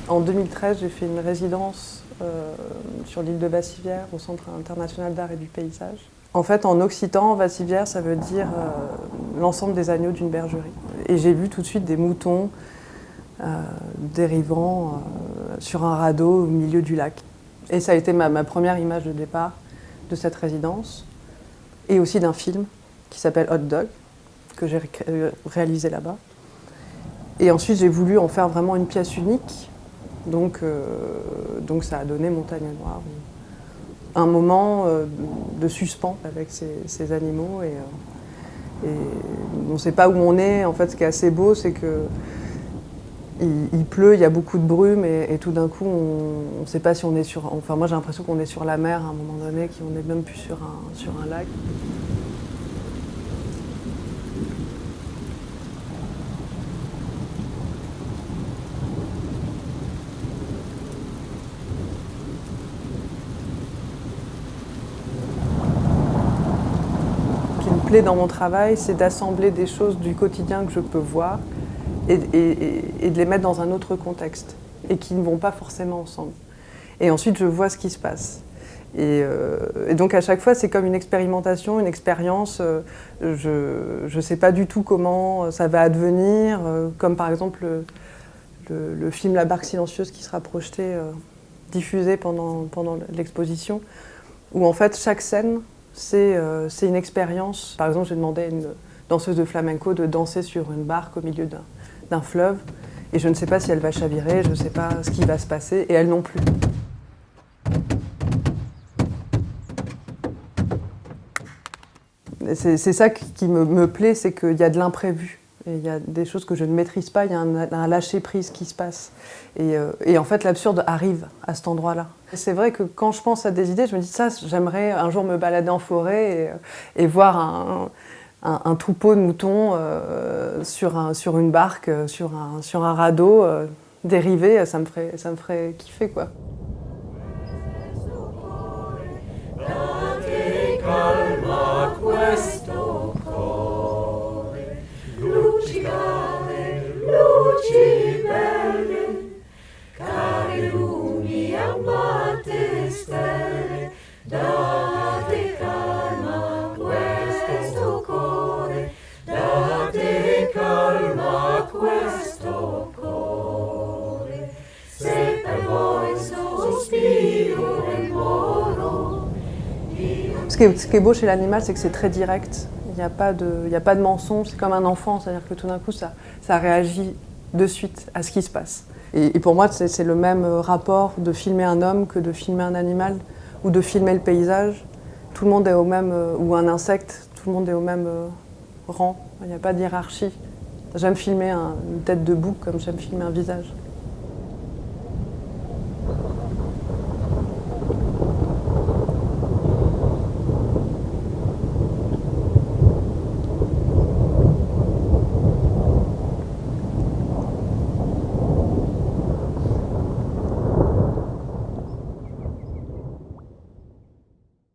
En 2013, j'ai fait une résidence sur l'île de Vassivière, au Centre international d'art et du paysage. En fait, en occitan, Vassivière, ça veut dire l'ensemble des agneaux d'une bergerie. Et j'ai vu tout de suite des moutons dérivant sur un radeau au milieu du lac. Et ça a été ma première image de départ de cette résidence, et aussi d'un film qui s'appelle Hot Dog, que j'ai réalisé là-bas. Et ensuite, j'ai voulu en faire vraiment une pièce unique. Donc ça a donné Montagne Noire. Un moment de suspens avec ces animaux. Et on ne sait pas où on est. En fait, ce qui est assez beau, c'est que il pleut, il y a beaucoup de brume, et tout d'un coup, on ne sait pas si on est sur... Enfin, moi, j'ai l'impression qu'on est sur la mer à un moment donné, qu'on n'est même plus sur un lac. Ce qui me plaît dans mon travail, c'est d'assembler des choses du quotidien que je peux voir et de les mettre dans un autre contexte, et qui ne vont pas forcément ensemble. Et ensuite, je vois ce qui se passe. Et donc à chaque fois, c'est comme une expérimentation, une expérience. Je ne sais pas du tout comment ça va advenir, comme par exemple le film La Barque silencieuse qui sera projeté, diffusé pendant l'exposition, où en fait chaque scène, c'est une expérience. Par exemple, j'ai demandé à une danseuse de flamenco de danser sur une barque au milieu d'un fleuve, et je ne sais pas si elle va chavirer, je ne sais pas ce qui va se passer, et elle non plus. C'est ça qui me plaît, c'est qu'il y a de l'imprévu. Il y a des choses que je ne maîtrise pas, il y a un lâcher-prise qui se passe. Et en fait, l'absurde arrive à cet endroit-là. C'est vrai que quand je pense à des idées, je me dis ça, j'aimerais un jour me balader en forêt et voir un troupeau de moutons sur une barque, sur un radeau dérivé, ça me ferait kiffer, quoi. Ce qui est beau chez l'animal, c'est que c'est très direct. Il n'y a pas de mensonge, c'est comme un enfant, c'est-à-dire que tout d'un coup, ça réagit de suite à ce qui se passe. Et pour moi, c'est le même rapport de filmer un homme que de filmer un animal, ou de filmer le paysage. Tout le monde est au même, ou un insecte, tout le monde est au même rang. Il n'y a pas de hiérarchie. J'aime filmer une tête de bouc comme j'aime filmer un visage.